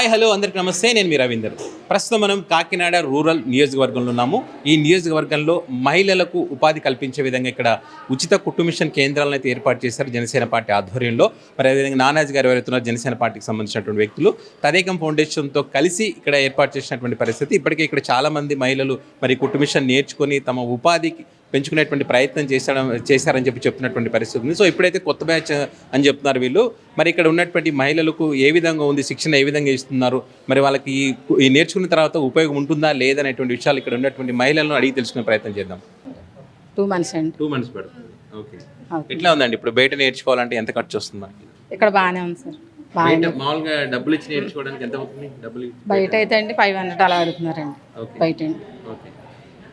Hi hello అందరికి నమస్తే. నేను మీ రవీందర్. ప్రస్తుతం మనం కాకినాడ రూరల్ నియోజకవర్గంలో ఉన్నాము. ఈ నియోజకవర్గంలో మహిళలకు ఉపాధి కల్పించే విధంగా ఇక్కడ ఉచిత కుట్టు మిషన్ కేంద్రాలను అయితే ఏర్పాటు చేశారు జనసేన పార్టీ ఆధ్వర్యంలో. మరి అదేవిధంగా నానాజీ గారు ఎవరైతున్నారు జనసేన పార్టీకి సంబంధించినటువంటి వ్యక్తులు తదేకం ఫౌండేషన్తో కలిసి ఇక్కడ ఏర్పాటు చేసినటువంటి పరిస్థితి. ఇప్పటికే ఇక్కడ చాలామంది మహిళలు మరి కుట్టు మిషన్ నేర్చుకొని తమ ఉపాధికి పెంచుకునేటువంటి ప్రయత్నం చేశారని చెప్తున్నటువంటి పరిస్థితి ఉంది. సో ఇప్పుడైతే కొత్త బ్యాచ్ అని చెప్తున్నారు వీళ్ళు. మరి ఇక్కడ ఉన్నటువంటి మహిళలకు ఏ విధంగా ఉంది, శిక్షణ ఏ విధంగా ఇస్తున్నారు, మరి వాళ్ళకి ఈ నేర్చుకున్న తర్వాత ఉపయోగం ఉంటుందా లేదనేటువంటి విషయాలు ఇక్కడ ఉన్నటువంటి మహిళలను అడిగి తెలుసుకునే ప్రయత్నం చేద్దాం. 2 months అండి. 2 months పడుతుంది. ఓకే, ఎట్లా ఉందండి ఇప్పుడు బయట నేర్చుకోవాలంటే ఎంత ఖర్చు వస్తుంది మనకి? ఇక్కడ బాగానే ఉంది సార్. మామూలుగా డబ్బులు ఇచ్చి నేర్చుకోవడానికి ఎంత అవుతుంది? డబ్బులు బయట అయితే అండి 500 అలా అడుగుతున్నారండి. బయట అండి. ఓకే,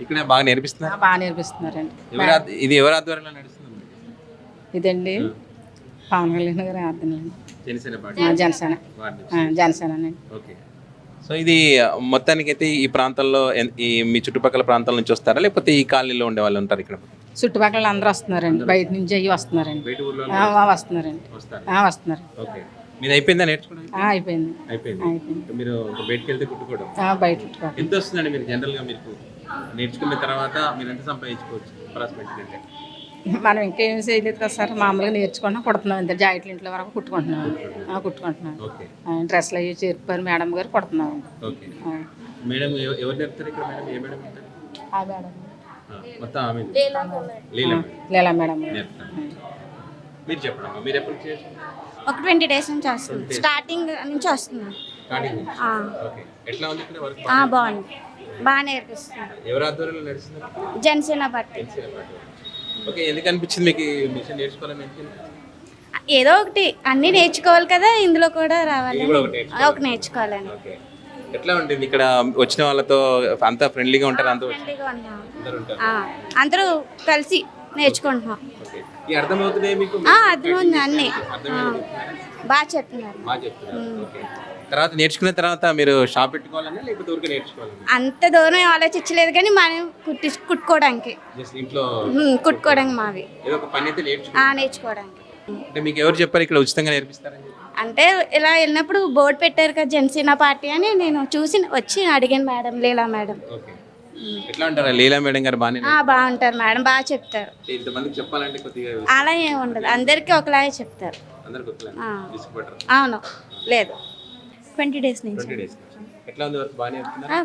ఇక్కడ బాగా నేర్పిస్తున్నారు? బాగా నేర్పిస్తున్నారండి. ఇది ఎవరి ఆధ్వర్యంలో నడుస్తుంది? ఇదండి పవన్ కళ్యాణ్ గారి ఆధ్వర్యంలో జనసేన పార్టీ. జనసేన అండి. ఓకే, సో ఇది మొత్తానికైతే ఈ ప్రాంతంలో ఈ మీ చుట్టుపక్కల ప్రాంతాల నుంచి వస్తారా లేకపోతే ఈ కాలనీలో ఉండే వాళ్ళు ఉంటారు? ఇక్కడ చుట్టుపక్కల అందరూ వస్తున్నారండి, బయట నుంచి అయ్యి వస్తున్నారండి. వస్తున్నారండి, వస్తున్నారు. ఓకే, మీది అయిపోయిందా నేర్చుకోవడం? అయిపోయింది. మీరు బయటకు వెళ్తే కుట్టుకోవడం? బయట కుట్టుకోవడం. ఎంత వస్తుందండి మీరు జనరల్గా మీకు నేర్చుకున్న తర్వాత మీరు ఎంత సంపాదించుకోవచ్చు పరాస్మెంట్ కంటే? మనం ఇంకేం చేయలేదు కదా సార్, మామూలుగా నేర్చుకుంటున్నాం, కుడుతున్నాం. ఇంత జాకెట్ల ఇంట్లో వరకు కుట్టుకుంటున్నాం. డ్రెస్లు అయ్యి చేర్పారు మేడం గారు, కుడుతున్నాం. ఓకే, మేడం ఎవరు నేర్పుతారు ఇక్కడ? మేడం ఏ మేడం ఉంటారు? ఆ మేడం మొత్తం ఆమె లీలా మేడం. మీరు చెప్పండి, మీరు ఎప్పుడు చేసి? ఒక 20 days నుంచి వస్తుంది, స్టార్టింగ్ నుంచి వస్తుంది. ఎట్లా ఉంది ఇక్కడ వర్క్? బాగుంది, బాగా నేర్పిస్తున్నారు. ఎవరి ఆధ్వర్యంలో నడుస్తున్నారు? జనసేన పార్టీ. ఓకే, ఎందుకు అనిపించింది మీకు మిషన్ నేర్చుకోవాలని? ఏదో ఒకటి అన్ని నేర్చుకోవాలి కదా, ఇందులో కూడా రావాలి, ఒక నేర్చుకోవాలని. ఎట్లా ఉంటుంది ఇక్కడ వచ్చిన వాళ్ళతో? అంతా ఫ్రెండ్లీగా ఉంటారు? అందరూ కలిసి నేర్చుకుంటున్నాం. అర్థమవుతుంది మీకు? అర్థమవుతుంది, అన్ని బాగా చెప్తున్నారు. తర్వాత నేర్చుకున్న తర్వాత మీరు షాప్ పెట్టుకోవాలన్నా లేకపోతే ఊరికే నేర్చుకోవాలన్నా? అంత దూరం ఆలోచించలేదు కానీ మనం కుట్టుకోవడానికి, ఇంట్లో కుట్టుకోవడానికి మావి ఏదో ఒక పని అయితే నేర్చుకోవడానికి. అంటే మీకు ఎవరు చెప్పారు ఇక్కడ ఉచితంగా నేర్పిస్తారని? అంటే ఇలా వెళ్ళినప్పుడు బోర్డు పెట్టారు కదా జనసేన పార్టీ అని, నేను చూసి వచ్చి అడిగాను మేడం, లీలా మేడం. ఎట్లా ఉంటారా లీలా మేడం గారు? బాగుంటారు మేడం, బాగా చెప్తారు. ఇంతమందికి చెప్పాలంటే కొద్దిగా అలా ఏమి ఉండదు, అందరికీ ఒకలాగే చెప్తారు. అవును, లేదు 20 days నుంచి.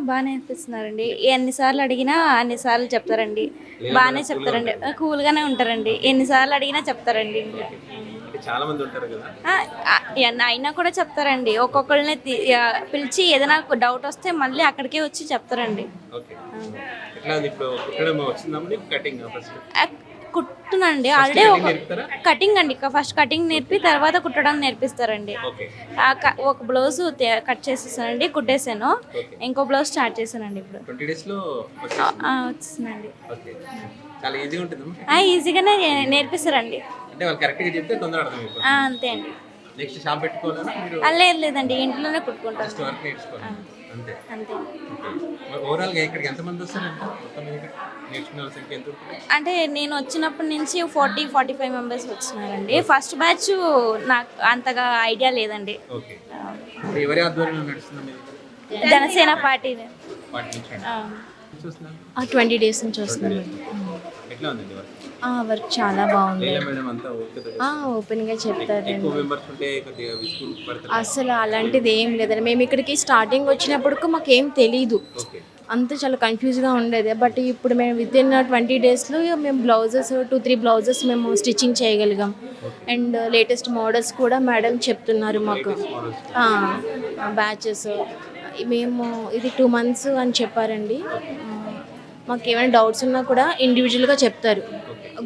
బాగా నేర్పిస్తున్నారండి. ఎన్నిసార్లు అడిగినా అన్నిసార్లు చెప్తారండి, బాగానే చెప్తారండి, కూల్గానే ఉంటారండి. ఎన్నిసార్లు అడిగినా చెప్తారండి. చాలా మంది ఉంటారు కదా, అయినా కూడా చెప్తారండి. ఒక్కొక్కరిని పిలిచి ఏదైనా డౌట్ వస్తే మళ్ళీ అక్కడికే వచ్చి చెప్తారండి. కుట్టునండి ఆల్రెడీ కటింగ్ అండి, ఫస్ట్ కటింగ్ నేర్పి తర్వాత కుట్టడం నేర్పిస్తారండి. ఒక బ్లౌజ్ కట్ చేసేసానండి, కుట్టేసాను. ఇంకో బ్లౌజ్ స్టార్ట్ చేశానండి. ఇప్పుడు వచ్చిందండి. ఈజీగానే నేర్పిస్తారండి. అంతే అండి. లేదండి, ఇంట్లోనే కుట్టుకుంటాను. అంతే. అంటే నేను వచ్చినప్పటి నుంచి 40-45 మెంబర్స్ వచ్చినారండి. ఫస్ట్ బ్యాచ్ నాకు అంతగా ఐడియా లేదండి. జనసేన పార్టీ 20 days నుంచి వస్తున్నాను. వర్క్ చాలా బాగుంది, ఓపెన్గా చెప్తారండి. అసలు అలాంటిది ఏం లేదండి. మేము ఇక్కడికి స్టార్టింగ్ వచ్చినప్పుడు మాకేం తెలీదు, అంతా చాలా కన్ఫ్యూజ్గా ఉండేది. బట్ ఇప్పుడు మేము వితిన్ 20 daysలో మేము బ్లౌజెస్ 2-3 బ్లౌజెస్ మేము స్టిచ్చింగ్ చేయగలిగాం. అండ్ లేటెస్ట్ మోడల్స్ కూడా మేడం చెప్తున్నారు మాకు. బ్యాచెస్ మేము ఇది 2 months అని చెప్పారండి. మాకు ఏమైనా డౌట్స్ ఉన్నా కూడా ఇండివిజువల్గా చెప్తారు,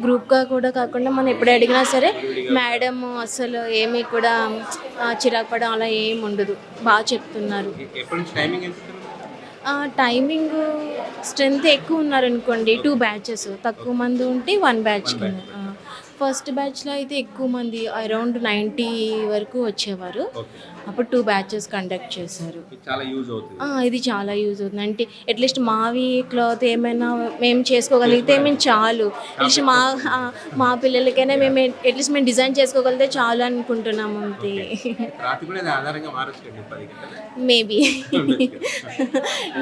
గ్రూప్గా కూడా కాకుండా మనం ఎప్పుడు అడిగినా సరే మేడం అసలు ఏమీ కూడా చిరాకు పడడం అలా ఏమి ఉండదు, బాగా చెప్తున్నారు. టైమింగ్ స్ట్రెంత్ ఎక్కువ ఉన్నారనుకోండి 2 batches, తక్కువ మంది ఉంటే 1 batch. ఫస్ట్ బ్యాచ్లో అయితే ఎక్కువ మంది అరౌండ్ 90 వరకు వచ్చేవారు. అప్పుడు 2 బ్యాచెస్ కండక్ట్ చేశారు. మీకు చాలా యూజ్ అవుతుంది. ఇది చాలా యూజ్ అవుతుంది. అంటే అట్లీస్ట్ మావి క్లాత్ ఏమైనా మేము చేసుకోగలిగితే మేము చాలు. అట్లీస్ట్ మా పిల్లలకైనా మేము అట్లీస్ట్ మేము డిజైన్ చేసుకోగలిగితే చాలు అనుకుంటున్నాము అంతే. రాత్రి కూడా ఇది ఆధారంగా మారొచ్చు 10 గంటలు.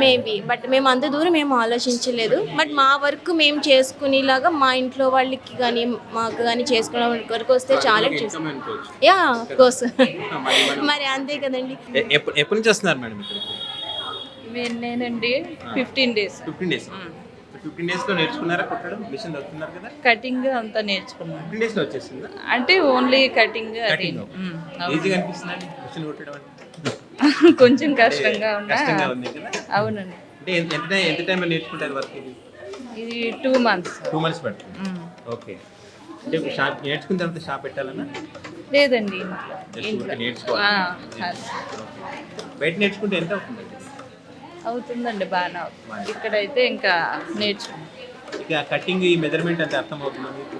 మేబీ బట్ మేము అంత దూరం మేము ఆలోచించలేదు. బట్ మా వర్క్ మేము చేసుకునేలాగా మా ఇంట్లో వాళ్ళకి కానీ మాకు కానీ చేసుకునే వరకు వస్తే చాలా యా కోర్స్ మరి అంతే కదండి. ఎప్పటి నుంచి వస్తున్నారు మేడం ఇక్కడికి? నేనండి 15 డేస్. 15 డేస్. 15 డేస్ లో నేర్చుకున్నారా కుట్టడం? మిషన్ దొరుకుతున్నారు కదా? కటింగ్ అంతా నేర్చుకున్నాను. 15 డేస్ లో వచ్చేసిందా? అంటే ఓన్లీ కటింగ్ అది ఈజీగా అనిపిస్తుందండి మిషన్ కుట్టడం అంటే? కొంచెం కష్టంగా ఉంది కదా? అవునండి. అంటే ఎంత టైంలో నేర్చుకుంటారు వర్క్ ఇది? ఇది 2 months. 2 months పడుతుంది. ఓకే. అంటే షాప్ నేర్చుకున్న తర్వాత షాప్ పెట్టాలన్నా? లేదండి, నేర్చుకోవాలి. బయట నేర్చుకుంటే ఎంత అవుతుంది? అవుతుందండి, బాగానే అవుతుంది. ఇక్కడైతే ఇంకా నేర్చుకుంటాం. ఇక కటింగ్ ఈ మెజర్మెంట్ అంటే అర్థమవుతుందా మీకు?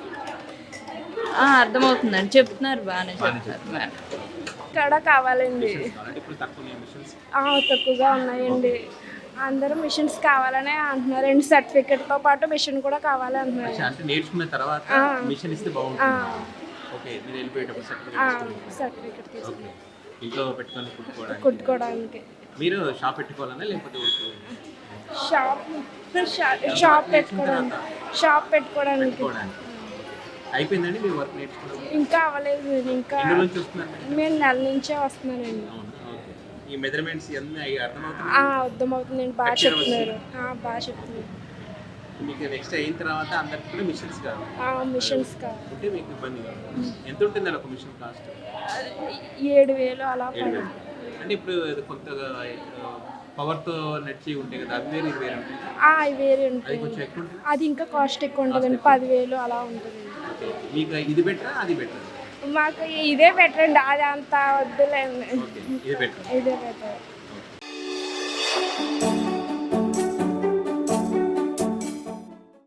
అర్థమవుతుందండి, చెప్తున్నారు, బాగానే చెప్తున్నారు మేడం. ఇక్కడ కావాలండి. ఇప్పుడు తక్కువగా ఉన్నాయండి. అందరూ మిషన్స్ కావాలనే అంటున్నారండి. సర్టిఫికెట్తో పాటు మిషన్ కూడా కావాలి అంటున్నారు. అంటే నేర్చుకున్న తర్వాత మిషన్ ఇస్తే బాగుంటుంది. ఓకే, మీరు వెళ్ళిపోయేటప్పుడు సర్టిఫికెట్ తీసుకుని ఇంట్లో పెట్టుకొని కుట్టుకోవడానికి. మీరు షాప్ పెట్టుకోవాలన్నా లేకపోతే షాప్ పెట్టుకోవడానికి అయిపోయిందండి మీ వర్క్ నేర్చుకోవడం? ఇంకా అవ్వలేదు. ఇంకా మేము నెల నుంచే వస్తున్నానండి. ఈ మెజర్మెంట్స్ అన్నీ అర్థమవుతుందండి. బాగా చెప్తున్నారు. మీకు నెక్స్ట్ అయిన తర్వాత అందరికి కూడా మిషన్స్ కావాలి. మిషన్స్ కావాలి అంటే మీకు ఇబ్బంది కాదు. ఎంత ఉంటుంది ఒక మిషన్ కాస్ట్? 7,000 అలా. అంటే ఇప్పుడు కొంతగా పవర్తో నడిచి ఉంటాయి కదా, అవి వేరు ఇది వేరు ఉంటుంది. అవి వేరే ఉంటుంది. అది ఇంకా కాస్ట్ ఎక్కువ ఉంటుందండి, 10,000 అలా ఉంటుంది. మీకు ఇది బెటరా అది బెటరా? మాకు ఇదే బెటర్ అండి, అది అంత వద్దులేండి. ఇదే బెటర్. ఇదే బెటర్.